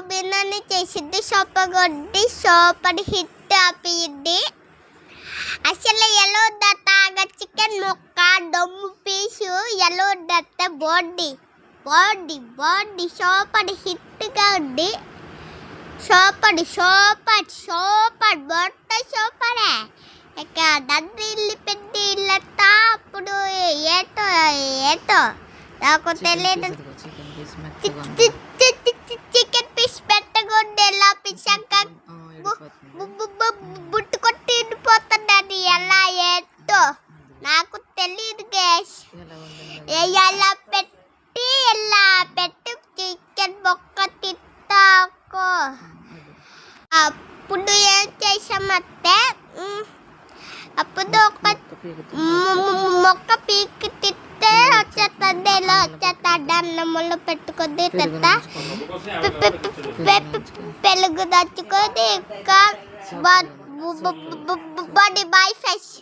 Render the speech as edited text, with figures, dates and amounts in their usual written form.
బిర్యానీ చేసిద్ది, super hit ఆపిద్ది. అసలు ఎలా తాగ చికెన్ ముక్క దమ్ము పీసు ఎలా బాడీ సూపర్ హిట్గా ఉంది. సూపర్ బొట్ట సూపరే. ఇక దండ్రిల్లి పెట్టి ఇల్లతా అప్పుడు ఏటో నాకు తెలియదు. చికెన్ పీస్ పెట్టకుండా ఎలా పిచ్చాక బుట్టు కొట్టి పోతుందని ఎలా ఏటో నాకు తెలియదు గ్యాస్. ఎలా పెట్టి చికెన్ మొక్క తిట్టాకో. అప్పుడు ఏం చేసామంటే అప్పుడు ఒక మొక్క పీకి తిట్టే వచ్చేస్తుంది. ఇలా వచ్చేస్తుంది అన్నములు పెట్టుకొని తిట్టా పెరుగు దంచుకొని ఇంకా బాడీ బాయ్ ఫ్రెష్.